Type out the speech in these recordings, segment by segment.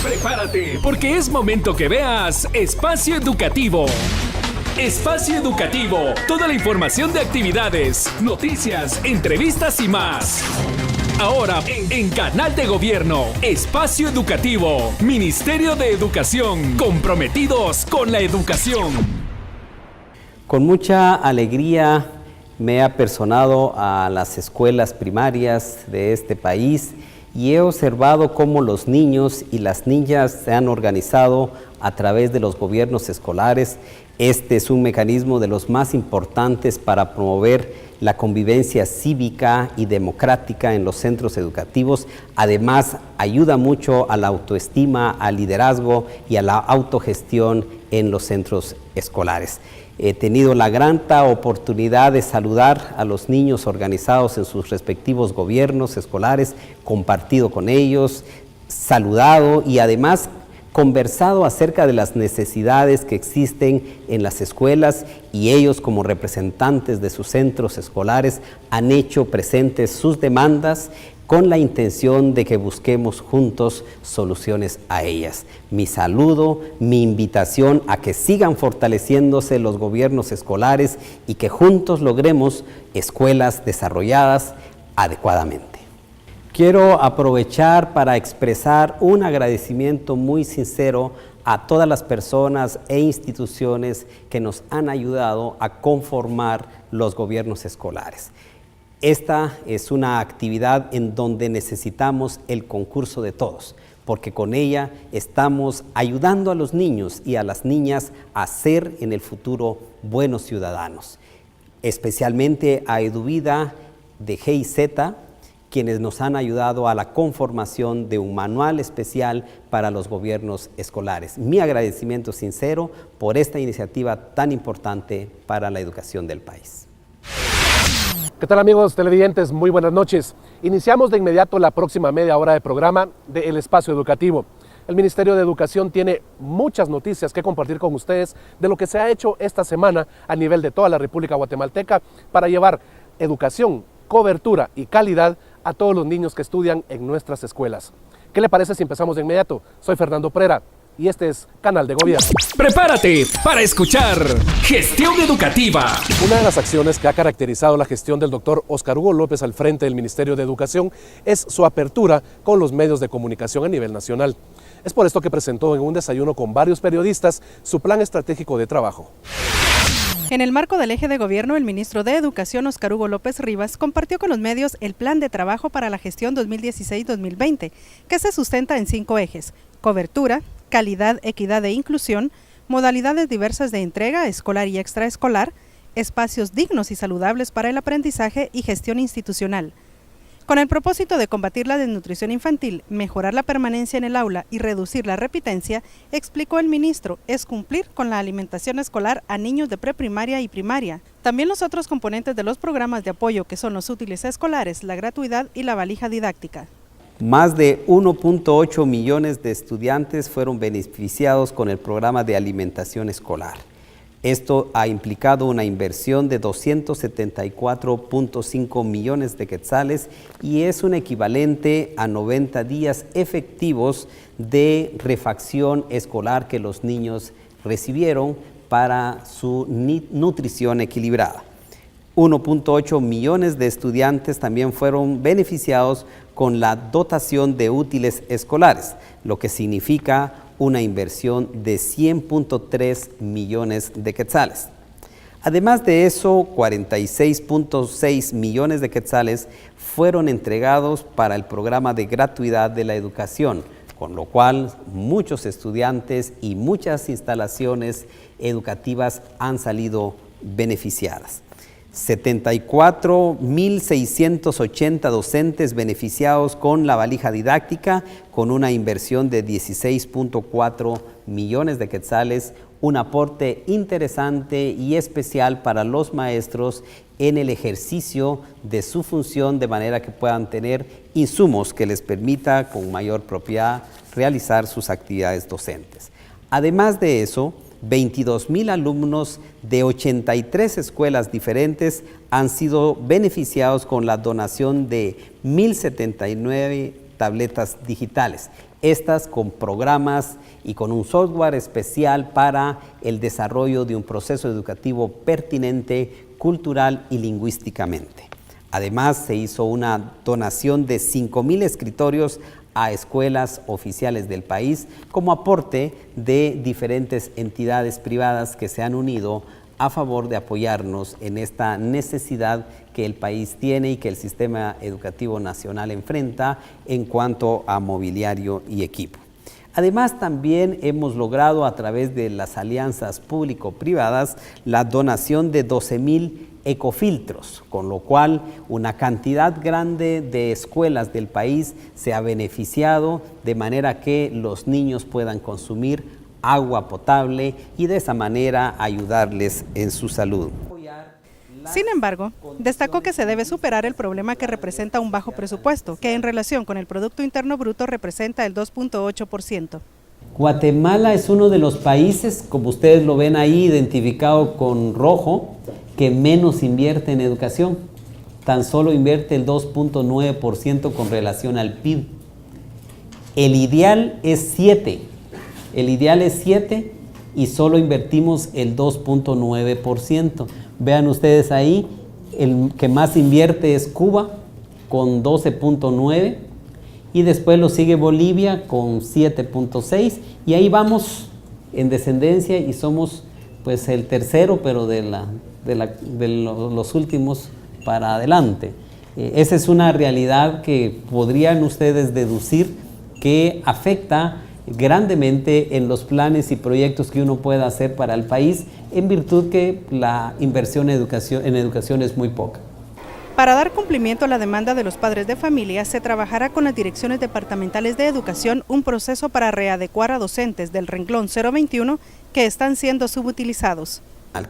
Prepárate, porque es momento que veas Espacio Educativo. Espacio Educativo, toda la información de actividades, noticias, entrevistas y más. Ahora en Canal de Gobierno, Espacio Educativo, Ministerio de Educación, comprometidos con la educación. Con mucha alegría me he apersonado a las escuelas primarias de este país y he observado cómo los niños y las niñas se han organizado a través de los gobiernos escolares. Este es un mecanismo de los más importantes para promover la convivencia cívica y democrática en los centros educativos. Además, ayuda mucho a la autoestima, al liderazgo y a la autogestión en los centros escolares. He tenido la grata oportunidad de saludar a los niños organizados en sus respectivos gobiernos escolares, compartido con ellos, saludado y además conversado acerca de las necesidades que existen en las escuelas, y ellos, como representantes de sus centros escolares, han hecho presentes sus demandas con la intención de que busquemos juntos soluciones a ellas. Mi saludo, mi invitación a que sigan fortaleciéndose los gobiernos escolares y que juntos logremos escuelas desarrolladas adecuadamente. Quiero aprovechar para expresar un agradecimiento muy sincero a todas las personas e instituciones que nos han ayudado a conformar los gobiernos escolares. Esta es una actividad en donde necesitamos el concurso de todos, porque con ella estamos ayudando a los niños y a las niñas a ser en el futuro buenos ciudadanos. Especialmente a Eduvida de GIZ, quienes nos han ayudado a la conformación de un manual especial para los gobiernos escolares. Mi agradecimiento sincero por esta iniciativa tan importante para la educación del país. ¿Qué tal, amigos televidentes? Muy buenas noches. Iniciamos de inmediato la próxima media hora de programa de El Espacio Educativo. El Ministerio de Educación tiene muchas noticias que compartir con ustedes de lo que se ha hecho esta semana a nivel de toda la República Guatemalteca para llevar educación, cobertura y calidad a todos los niños que estudian en nuestras escuelas. ¿Qué le parece si empezamos de inmediato? Soy Fernando Prera y este es Canal de Gobierno. Prepárate para escuchar Gestión Educativa. Una de las acciones que ha caracterizado la gestión del doctor Óscar Hugo López al frente del Ministerio de Educación es su apertura con los medios de comunicación a nivel nacional. Es por esto que presentó en un desayuno con varios periodistas su plan estratégico de trabajo. En el marco del eje de gobierno, el ministro de Educación, Óscar Hugo López Rivas, compartió con los medios el plan de trabajo para la gestión 2016-2020, que se sustenta en 5 ejes: cobertura, calidad, equidad e inclusión, modalidades diversas de entrega escolar y extraescolar, espacios dignos y saludables para el aprendizaje y gestión institucional. Con el propósito de combatir la desnutrición infantil, mejorar la permanencia en el aula y reducir la repitencia, explicó el ministro, es cumplir con la alimentación escolar a niños de preprimaria y primaria. También los otros componentes de los programas de apoyo, que son los útiles escolares, la gratuidad y la valija didáctica. Más de 1.8 millones de estudiantes fueron beneficiados con el programa de alimentación escolar. Esto ha implicado una inversión de 274.5 millones de quetzales y es un equivalente a 90 días efectivos de refacción escolar que los niños recibieron para su nutrición equilibrada. 1.8 millones de estudiantes también fueron beneficiados con la dotación de útiles escolares, lo que significa una inversión de 100.3 millones de quetzales. Además de eso, 46.6 millones de quetzales fueron entregados para el programa de gratuidad de la educación, con lo cual muchos estudiantes y muchas instalaciones educativas han salido beneficiadas. 74.680 docentes beneficiados con la valija didáctica, con una inversión de 16.4 millones de quetzales, un aporte interesante y especial para los maestros en el ejercicio de su función, de manera que puedan tener insumos que les permita con mayor propiedad realizar sus actividades docentes. Además de eso, 22,000 alumnos de 83 escuelas diferentes han sido beneficiados con la donación de 1.079 tabletas digitales. Estas con programas y con un software especial para el desarrollo de un proceso educativo pertinente, cultural y lingüísticamente. Además, se hizo una donación de 5,000 escritorios a escuelas oficiales del país como aporte de diferentes entidades privadas que se han unido a favor de apoyarnos en esta necesidad que el país tiene y que el sistema educativo nacional enfrenta en cuanto a mobiliario y equipo. Además, también hemos logrado a través de las alianzas público-privadas la donación de 12,000 ecofiltros, con lo cual una cantidad grande de escuelas del país se ha beneficiado de manera que los niños puedan consumir agua potable y de esa manera ayudarles en su salud. Sin embargo, destacó que se debe superar el problema que representa un bajo presupuesto, que en relación con el Producto Interno Bruto representa el 2.8%. Guatemala es uno de los países, como ustedes lo ven ahí identificado con rojo, que menos invierte en educación. Tan solo invierte el 2.9% con relación al PIB. El ideal es 7. El ideal es 7 y solo invertimos el 2.9%. Vean ustedes ahí, el que más invierte es Cuba con 12.9 y después lo sigue Bolivia con 7.6 y ahí vamos en descendencia y somos pues el tercero, pero de los últimos para adelante. Esa es una realidad que podrían ustedes deducir que afecta grandemente en los planes y proyectos que uno pueda hacer para el país, en virtud que la inversión en educación es muy poca. Para dar cumplimiento a la demanda de los padres de familia, se trabajará con las direcciones departamentales de educación un proceso para readecuar a docentes del renglón 021 que están siendo subutilizados.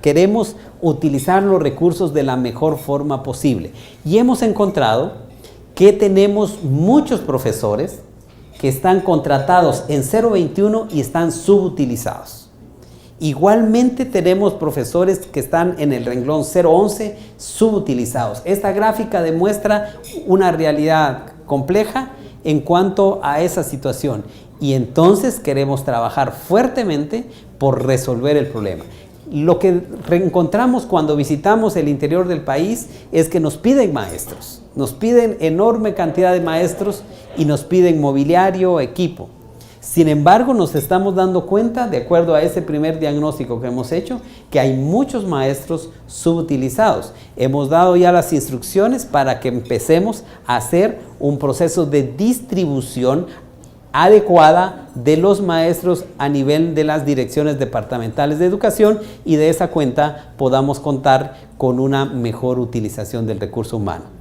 Queremos utilizar los recursos de la mejor forma posible y hemos encontrado que tenemos muchos profesores que están contratados en 021 y están subutilizados. Igualmente tenemos profesores que están en el renglón 011 subutilizados. Esta gráfica demuestra una realidad compleja en cuanto a esa situación y entonces queremos trabajar fuertemente por resolver el problema. Lo que reencontramos cuando visitamos el interior del país es que nos piden maestros, nos piden enorme cantidad de maestros y nos piden mobiliario, equipo. Sin embargo, nos estamos dando cuenta, de acuerdo a ese primer diagnóstico que hemos hecho, que hay muchos maestros subutilizados. Hemos dado ya las instrucciones para que empecemos a hacer un proceso de distribución adecuada de los maestros a nivel de las direcciones departamentales de educación y de esa cuenta podamos contar con una mejor utilización del recurso humano.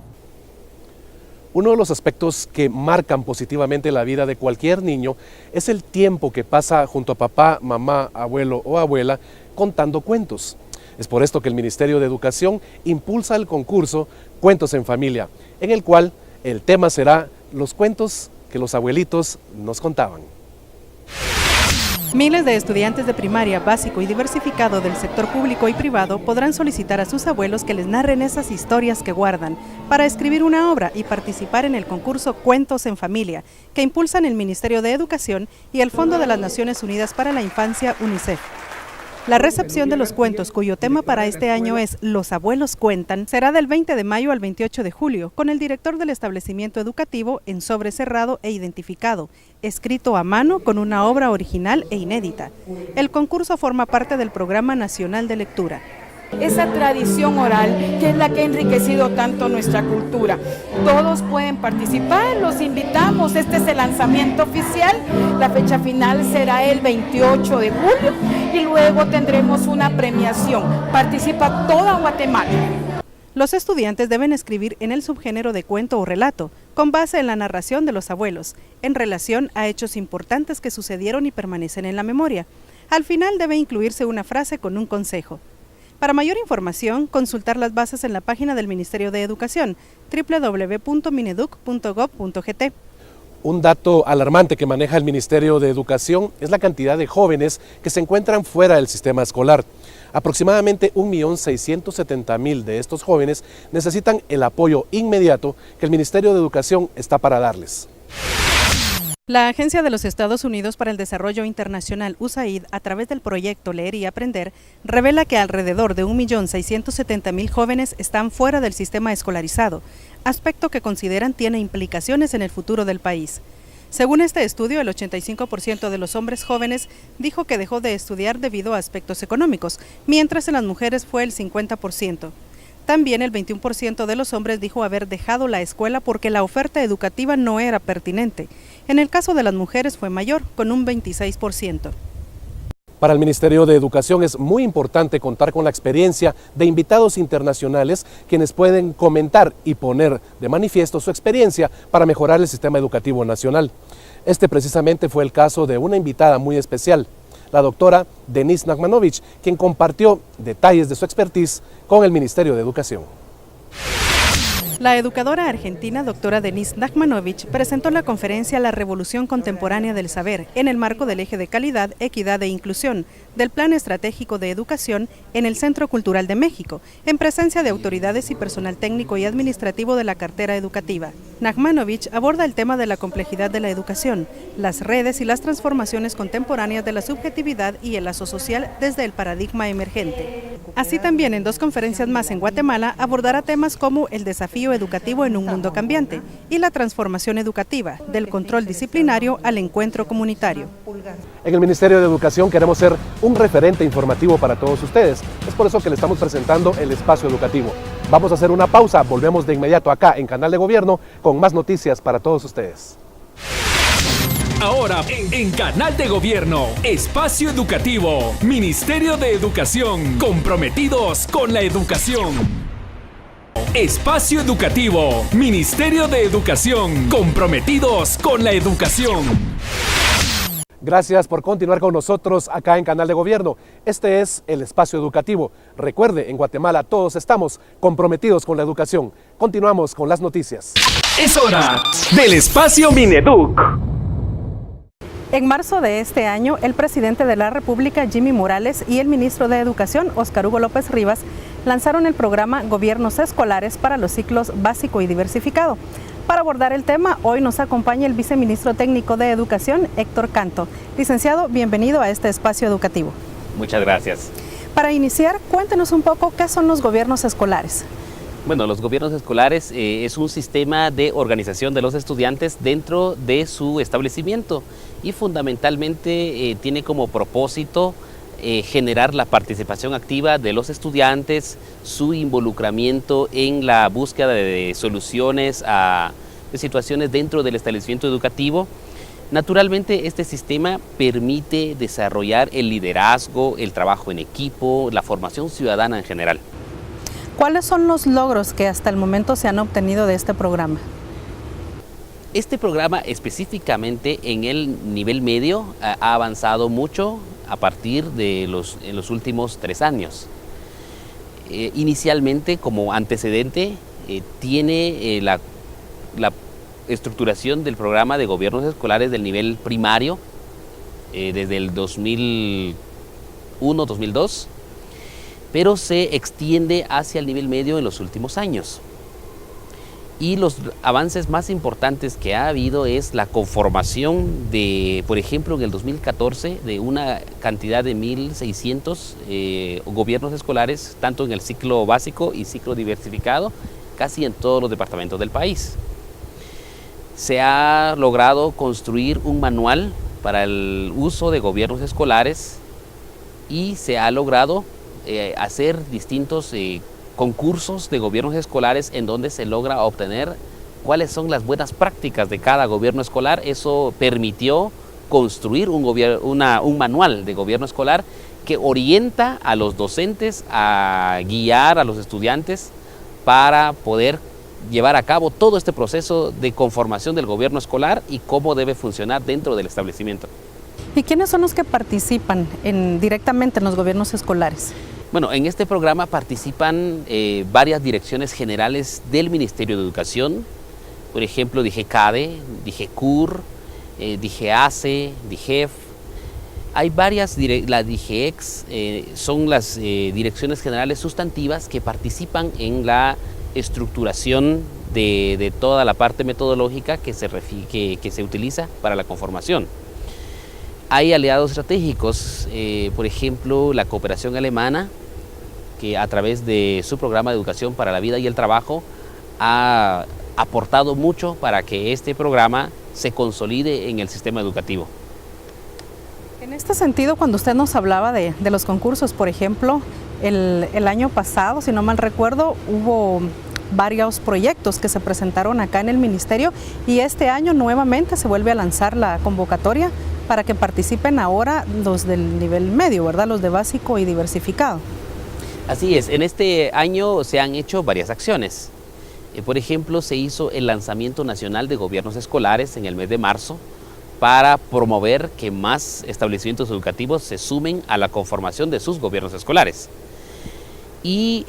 Uno de los aspectos que marcan positivamente la vida de cualquier niño es el tiempo que pasa junto a papá, mamá, abuelo o abuela contando cuentos. Es por esto que el Ministerio de Educación impulsa el concurso Cuentos en Familia, en el cual el tema será los cuentos que los abuelitos nos contaban. Miles de estudiantes de primaria, básico y diversificado del sector público y privado podrán solicitar a sus abuelos que les narren esas historias que guardan para escribir una obra y participar en el concurso Cuentos en Familia, que impulsan el Ministerio de Educación y el Fondo de las Naciones Unidas para la Infancia, UNICEF. La recepción de los cuentos, cuyo tema para este año es Los abuelos cuentan, será del 20 de mayo al 28 de julio, con el director del establecimiento educativo en sobre cerrado e identificado, escrito a mano con una obra original e inédita. El concurso forma parte del Programa Nacional de Lectura. Esa tradición oral que es la que ha enriquecido tanto nuestra cultura. Todos pueden participar, los invitamos, este es el lanzamiento oficial, la fecha final será el 28 de julio y luego tendremos una premiación, participa toda Guatemala. Los estudiantes deben escribir en el subgénero de cuento o relato, con base en la narración de los abuelos, en relación a hechos importantes que sucedieron y permanecen en la memoria. Al final debe incluirse una frase con un consejo. Para mayor información, consultar las bases en la página del Ministerio de Educación, www.mineduc.gov.gt. Un dato alarmante que maneja el Ministerio de Educación es la cantidad de jóvenes que se encuentran fuera del sistema escolar. Aproximadamente 1.670.000 de estos jóvenes necesitan el apoyo inmediato que el Ministerio de Educación está para darles. La Agencia de los Estados Unidos para el Desarrollo Internacional, USAID, a través del proyecto Leer y Aprender, revela que alrededor de 1.670.000 jóvenes están fuera del sistema escolarizado, aspecto que consideran tiene implicaciones en el futuro del país. Según este estudio, el 85% de los hombres jóvenes dijo que dejó de estudiar debido a aspectos económicos, mientras en las mujeres fue el 50%. También el 21% de los hombres dijo haber dejado la escuela porque la oferta educativa no era pertinente. En el caso de las mujeres fue mayor, con un 26%. Para el Ministerio de Educación es muy importante contar con la experiencia de invitados internacionales quienes pueden comentar y poner de manifiesto su experiencia para mejorar el sistema educativo nacional. Este precisamente fue el caso de una invitada muy especial, la doctora Denise Nachmanovich, quien compartió detalles de su expertise con el Ministerio de Educación. La educadora argentina doctora Denise Nachmanovich presentó la conferencia La Revolución Contemporánea del Saber en el marco del eje de calidad, equidad e inclusión del Plan Estratégico de Educación en el Centro Cultural de México, en presencia de autoridades y personal técnico y administrativo de la cartera educativa. Nachmanovich aborda el tema de la complejidad de la educación, las redes y las transformaciones contemporáneas de la subjetividad y el lazo social desde el paradigma emergente. Así también en 2 conferencias más en Guatemala abordará temas como el desafío educativo en un mundo cambiante y la transformación educativa, del control disciplinario al encuentro comunitario. En el Ministerio de Educación queremos ser un referente informativo para todos ustedes. Es por eso que le estamos presentando el espacio educativo. Vamos a hacer una pausa, volvemos de inmediato acá en Canal de Gobierno con más noticias para todos ustedes. Ahora en Canal de Gobierno, Espacio Educativo, Ministerio de Educación, comprometidos con la educación. Espacio Educativo, Ministerio de Educación, comprometidos con la educación. Gracias por continuar con nosotros acá en Canal de Gobierno. Este es el Espacio Educativo. Recuerde, en Guatemala todos estamos comprometidos con la educación. Continuamos con las noticias. Es hora del Espacio Mineduc. En marzo de este año, el presidente de la República, Jimmy Morales, y el ministro de Educación, Óscar Hugo López Rivas, lanzaron el programa Gobiernos Escolares para los ciclos básico y diversificado. Para abordar el tema, hoy nos acompaña el viceministro técnico de Educación, Héctor Canto. Licenciado, bienvenido a este espacio educativo. Muchas gracias. Para iniciar, cuéntenos un poco qué son los gobiernos escolares. Bueno, los gobiernos escolares es un sistema de organización de los estudiantes dentro de su establecimiento y fundamentalmente tiene como propósito generar la participación activa de los estudiantes, su involucramiento en la búsqueda de soluciones a situaciones dentro del establecimiento educativo. Naturalmente, este sistema permite desarrollar el liderazgo, el trabajo en equipo, la formación ciudadana en general. ¿Cuáles son los logros que hasta el momento se han obtenido de este programa? Este programa específicamente en el nivel medio ha avanzado mucho a partir de los últimos 3 años. Inicialmente, como antecedente, tiene la estructuración del programa de gobiernos escolares del nivel primario desde el 2001-2002, pero se extiende hacia el nivel medio en los últimos años. Y los avances más importantes que ha habido es la conformación de, por ejemplo, en el 2014, de una cantidad de 1.600 gobiernos escolares, tanto en el ciclo básico y ciclo diversificado, casi en todos los departamentos del país. Se ha logrado construir un manual para el uso de gobiernos escolares y se ha logrado hacer distintos concursos de gobiernos escolares en donde se logra obtener cuáles son las buenas prácticas de cada gobierno escolar. Eso permitió construir un manual de gobierno escolar que orienta a los docentes a guiar a los estudiantes para poder llevar a cabo todo este proceso de conformación del gobierno escolar y cómo debe funcionar dentro del establecimiento. ¿Y quiénes son los que participan directamente en los gobiernos escolares? Bueno, en este programa participan varias direcciones generales del Ministerio de Educación, por ejemplo, DIGECADE, DIGECUR, DIGEACE, DIGEF. Hay varias, la DIGEEX, son las direcciones generales sustantivas que participan en la estructuración de toda la parte metodológica que se utiliza para la conformación. Hay aliados estratégicos, por ejemplo, la cooperación alemana, que a través de su programa de educación para la vida y el trabajo ha aportado mucho para que este programa se consolide en el sistema educativo. En este sentido, cuando usted nos hablaba de los concursos, por ejemplo, el año pasado, si no mal recuerdo, hubo varios proyectos que se presentaron acá en el ministerio y este año nuevamente se vuelve a lanzar la convocatoria para que participen ahora los del nivel medio, ¿verdad? Los de básico y diversificado. Así es, en este año se han hecho varias acciones. Por ejemplo, se hizo el lanzamiento nacional de gobiernos escolares en el mes de marzo para promover que más establecimientos educativos se sumen a la conformación de sus gobiernos escolares. Y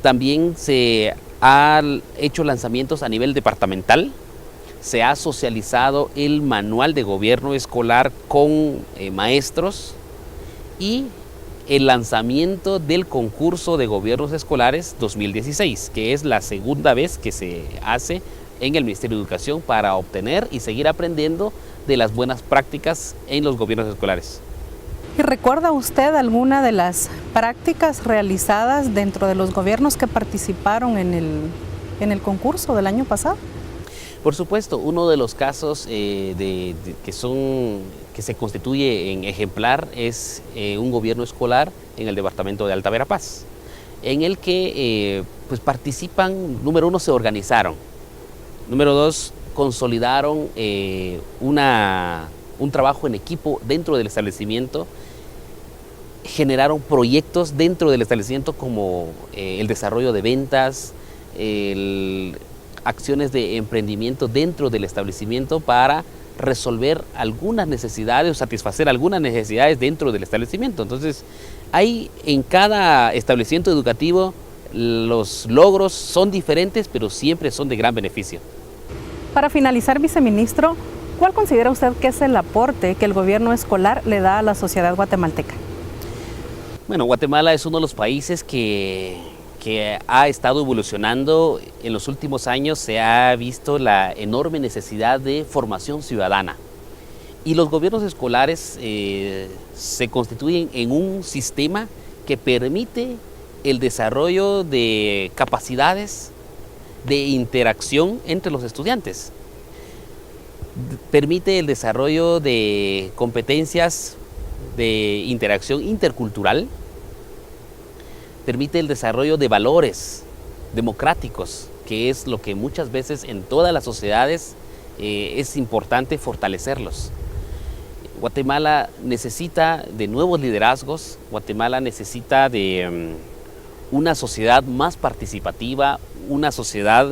también se han hecho lanzamientos a nivel departamental. Se ha socializado el manual de gobierno escolar con maestros y el lanzamiento del concurso de gobiernos escolares 2016, que es la segunda vez que se hace en el Ministerio de Educación para obtener y seguir aprendiendo de las buenas prácticas en los gobiernos escolares. ¿Y recuerda usted alguna de las prácticas realizadas dentro de los gobiernos que participaron en el concurso del año pasado? Por supuesto, uno de los casos que se constituye en ejemplar es un gobierno escolar en el departamento de Alta Verapaz, en el que pues participan, número uno, se organizaron, número dos, consolidaron un trabajo en equipo dentro del establecimiento, generaron proyectos dentro del establecimiento como el desarrollo de ventas, acciones de emprendimiento dentro del establecimiento para resolver algunas necesidades o satisfacer algunas necesidades dentro del establecimiento. Entonces, hay en cada establecimiento educativo los logros son diferentes, pero siempre son de gran beneficio. Para finalizar, viceministro, ¿cuál considera usted que es el aporte que el gobierno escolar le da a la sociedad guatemalteca? Bueno, Guatemala es uno de los países que ha estado evolucionando. En los últimos años se ha visto la enorme necesidad de formación ciudadana y los gobiernos escolares se constituyen en un sistema que permite el desarrollo de capacidades de interacción entre los estudiantes, permite el desarrollo de competencias de interacción intercultural, permite el desarrollo de valores democráticos, que es lo que muchas veces en todas las sociedades es importante fortalecerlos. Guatemala necesita de nuevos liderazgos, Guatemala necesita de una sociedad más participativa, una sociedad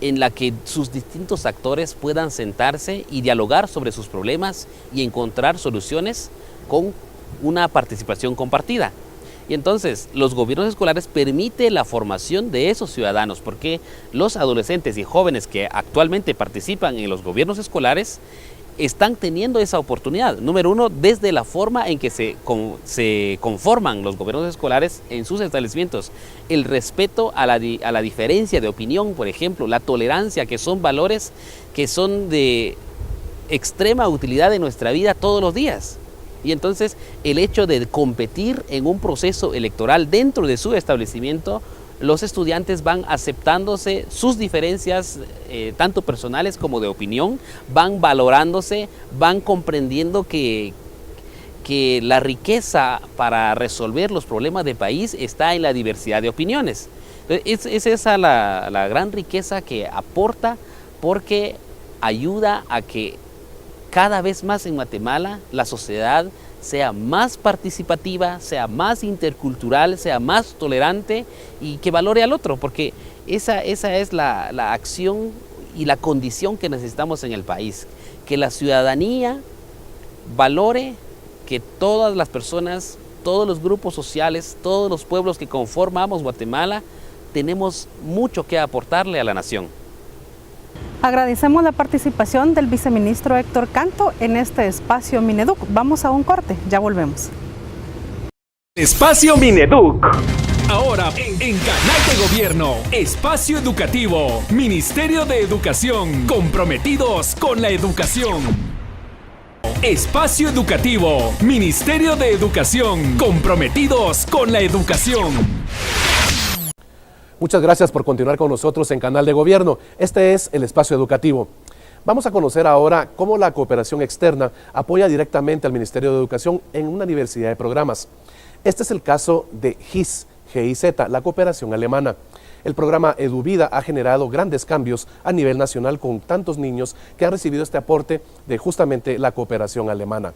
en la que sus distintos actores puedan sentarse y dialogar sobre sus problemas y encontrar soluciones con una participación compartida. Y entonces los gobiernos escolares permiten la formación de esos ciudadanos, porque los adolescentes y jóvenes que actualmente participan en los gobiernos escolares están teniendo esa oportunidad. Número uno, desde la forma en que se conforman los gobiernos escolares en sus establecimientos. El respeto a la diferencia de opinión, por ejemplo, la tolerancia, que son valores que son de extrema utilidad en nuestra vida todos los días. Y entonces el hecho de competir en un proceso electoral dentro de su establecimiento, los estudiantes van aceptándose sus diferencias, tanto personales como de opinión, van valorándose, van comprendiendo que la riqueza para resolver los problemas del país está en la diversidad de opiniones. Es esa la gran riqueza que aporta, porque ayuda a que cada vez más en Guatemala la sociedad sea más participativa, sea más intercultural, sea más tolerante y que valore al otro, porque esa es la acción y la condición que necesitamos en el país, que la ciudadanía valore que todas las personas, todos los grupos sociales, todos los pueblos que conformamos Guatemala, tenemos mucho que aportarle a la nación. Agradecemos la participación del viceministro Héctor Canto en este espacio Mineduc. Vamos a un corte, ya volvemos. Espacio Mineduc. Ahora en Canal de Gobierno, Espacio Educativo, Ministerio de Educación, comprometidos con la educación. Espacio Educativo, Ministerio de Educación, comprometidos con la educación. Muchas gracias por continuar con nosotros en Canal de Gobierno. Este es el Espacio Educativo. Vamos a conocer ahora cómo la cooperación externa apoya directamente al Ministerio de Educación en una diversidad de programas. Este es el caso de GIZ, la cooperación alemana. El programa EduVida ha generado grandes cambios a nivel nacional con tantos niños que han recibido este aporte de justamente la cooperación alemana.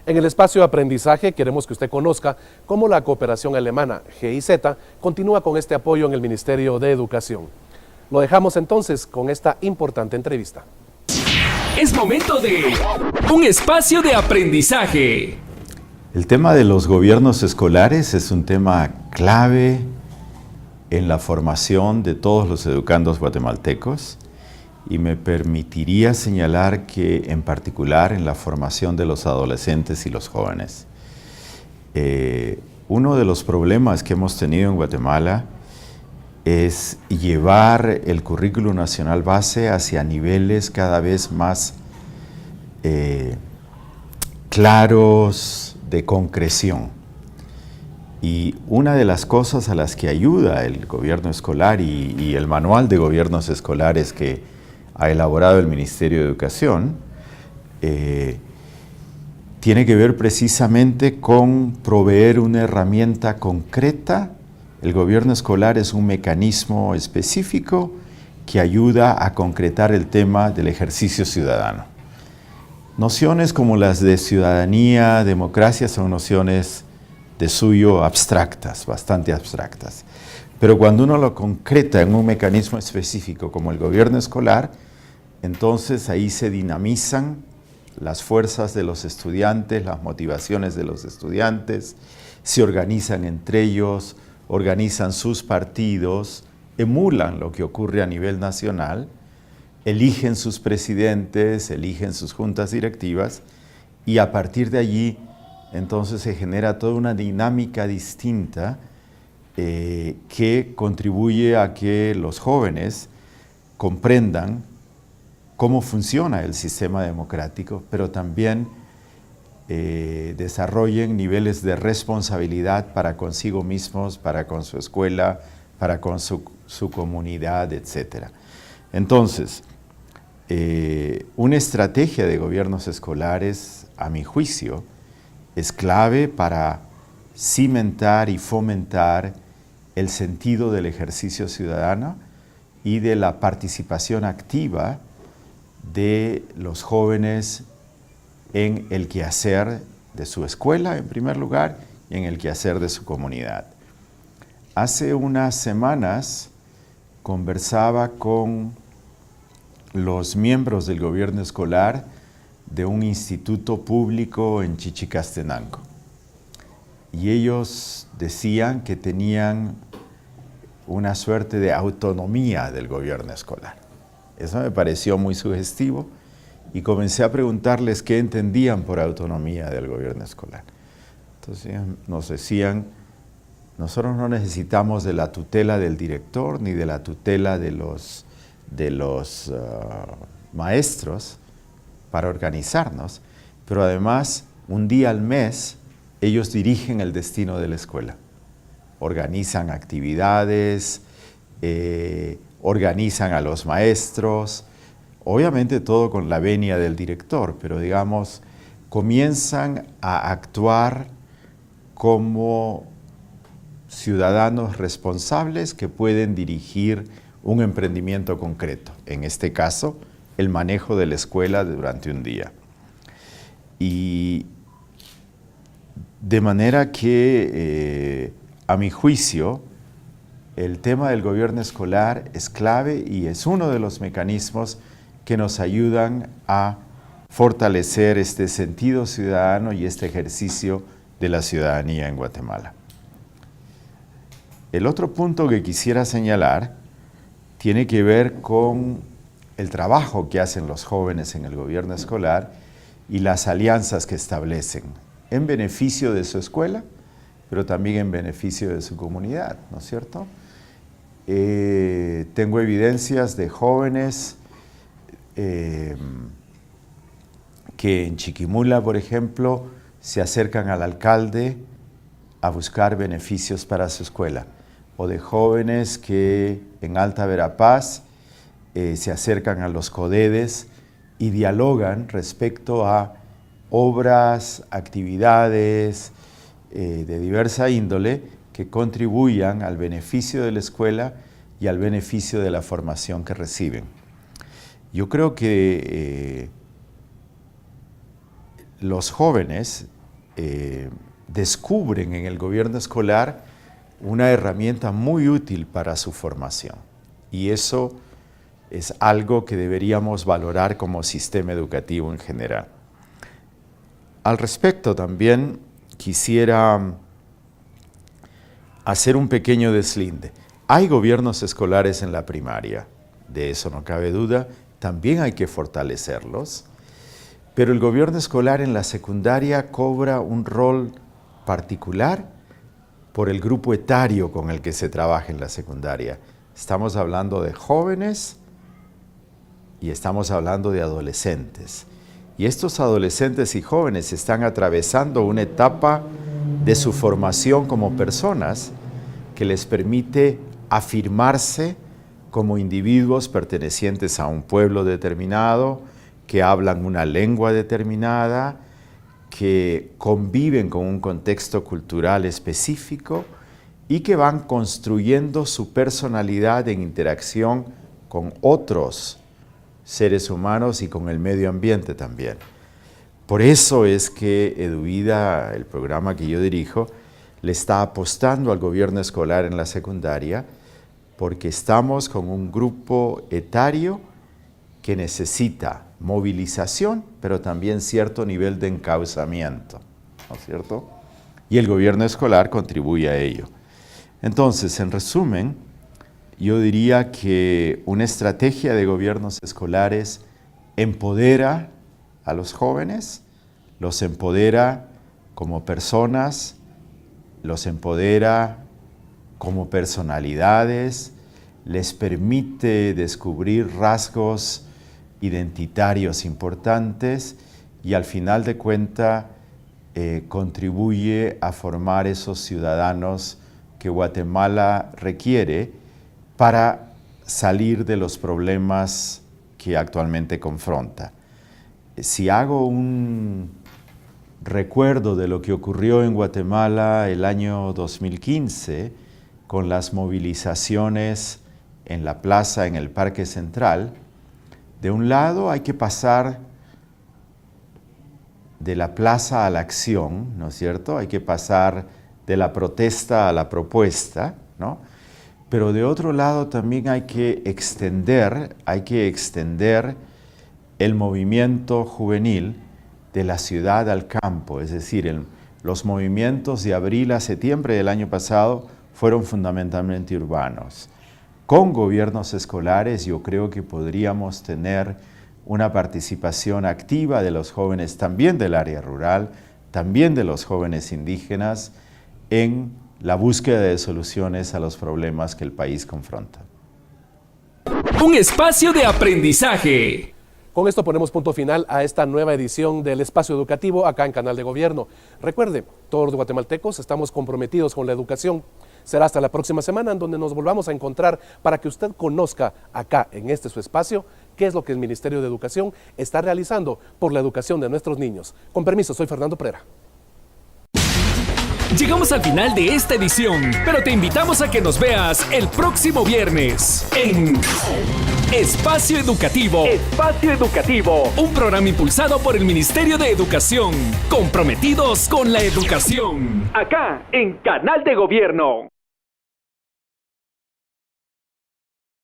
En el espacio de aprendizaje queremos que usted conozca cómo la cooperación alemana GIZ continúa con este apoyo en el Ministerio de Educación. Lo dejamos entonces con esta importante entrevista. Es momento de un espacio de aprendizaje. El tema de los gobiernos escolares es un tema clave en la formación de todos los educandos guatemaltecos y me permitiría señalar que en particular en la formación de los adolescentes y los jóvenes. Uno de los problemas que hemos tenido en Guatemala es llevar el currículo nacional base hacia niveles cada vez más claros de concreción. Y una de las cosas a las que ayuda el gobierno escolar y el manual de gobiernos escolares que ha elaborado el Ministerio de Educación tiene que ver precisamente con proveer una herramienta concreta. El gobierno escolar es un mecanismo específico que ayuda a concretar el tema del ejercicio ciudadano. Nociones como las de ciudadanía, democracia, son nociones de suyo abstractas, bastante abstractas. Pero cuando uno lo concreta en un mecanismo específico como el gobierno escolar, entonces ahí se dinamizan las fuerzas de los estudiantes, las motivaciones de los estudiantes, se organizan entre ellos, organizan sus partidos, emulan lo que ocurre a nivel nacional, eligen sus presidentes, eligen sus juntas directivas y a partir de allí entonces se genera toda una dinámica distinta que contribuye a que los jóvenes comprendan cómo funciona el sistema democrático, pero también desarrollen niveles de responsabilidad para consigo mismos, para con su escuela, para con su comunidad, etc. Entonces, una estrategia de gobiernos escolares, a mi juicio, es clave para cimentar y fomentar el sentido del ejercicio ciudadano y de la participación activa de los jóvenes en el quehacer de su escuela, en primer lugar, y en el quehacer de su comunidad. Hace unas semanas conversaba con los miembros del gobierno escolar de un instituto público en Chichicastenango. Y ellos decían que tenían una suerte de autonomía del gobierno escolar. Eso me pareció muy sugestivo y comencé a preguntarles qué entendían por autonomía del gobierno escolar. Entonces nos decían, nosotros no necesitamos de la tutela del director ni de la tutela de los maestros para organizarnos, pero además un día al mes ellos dirigen el destino de la escuela. Organizan actividades, organizan a los maestros, obviamente todo con la venia del director, pero digamos, comienzan a actuar como ciudadanos responsables que pueden dirigir un emprendimiento concreto, en este caso, el manejo de la escuela durante un día. Y de manera que, a mi juicio, el tema del gobierno escolar es clave y es uno de los mecanismos que nos ayudan a fortalecer este sentido ciudadano y este ejercicio de la ciudadanía en Guatemala. El otro punto que quisiera señalar tiene que ver con el trabajo que hacen los jóvenes en el gobierno escolar y las alianzas que establecen en beneficio de su escuela, pero también en beneficio de su comunidad, ¿no es cierto? Tengo evidencias de jóvenes que en Chiquimula, por ejemplo, se acercan al alcalde a buscar beneficios para su escuela, o de jóvenes que en Alta Verapaz se acercan a los CODEDES y dialogan respecto a obras, actividades de diversa índole que contribuyan al beneficio de la escuela y al beneficio de la formación que reciben. Yo creo que los jóvenes descubren en el gobierno escolar una herramienta muy útil para su formación, y eso es algo que deberíamos valorar como sistema educativo en general. Al respecto también quisiera hacer un pequeño deslinde. Hay gobiernos escolares en la primaria, de eso no cabe duda, también hay que fortalecerlos, pero el gobierno escolar en la secundaria cobra un rol particular por el grupo etario con el que se trabaja en la secundaria. Estamos hablando de jóvenes y estamos hablando de adolescentes. Y estos adolescentes y jóvenes están atravesando una etapa de su formación como personas que les permite afirmarse como individuos pertenecientes a un pueblo determinado, que hablan una lengua determinada, que conviven con un contexto cultural específico y que van construyendo su personalidad en interacción con otros seres humanos y con el medio ambiente también. Por eso es que EduVida, el programa que yo dirijo, le está apostando al gobierno escolar en la secundaria, porque estamos con un grupo etario que necesita movilización, pero también cierto nivel de encauzamiento, ¿no es cierto? Y el gobierno escolar contribuye a ello. Entonces, en resumen, yo diría que una estrategia de gobiernos escolares empodera a los jóvenes, los empodera como personas, los empodera como personalidades, les permite descubrir rasgos identitarios importantes y al final de cuentas contribuye a formar esos ciudadanos que Guatemala requiere para salir de los problemas que actualmente confronta. Si hago un recuerdo de lo que ocurrió en Guatemala el año 2015 con las movilizaciones en la plaza, en el Parque Central, de un lado hay que pasar de la plaza a la acción, ¿no es cierto? Hay que pasar de la protesta a la propuesta, ¿no? Pero de otro lado también hay que extender el movimiento juvenil de la ciudad al campo, es decir, los movimientos de abril a septiembre del año pasado fueron fundamentalmente urbanos. Con gobiernos escolares yo creo que podríamos tener una participación activa de los jóvenes, también del área rural, también de los jóvenes indígenas, en la búsqueda de soluciones a los problemas que el país confronta. Un espacio de aprendizaje. Con esto ponemos punto final a esta nueva edición del Espacio Educativo acá en Canal de Gobierno. Recuerde, todos los guatemaltecos estamos comprometidos con la educación. Será hasta la próxima semana en donde nos volvamos a encontrar para que usted conozca acá en este su espacio qué es lo que el Ministerio de Educación está realizando por la educación de nuestros niños. Con permiso, soy Fernando Prera. Llegamos al final de esta edición, pero te invitamos a que nos veas el próximo viernes en Espacio Educativo. Espacio Educativo, un programa impulsado por el Ministerio de Educación, comprometidos con la educación. Acá en Canal de Gobierno.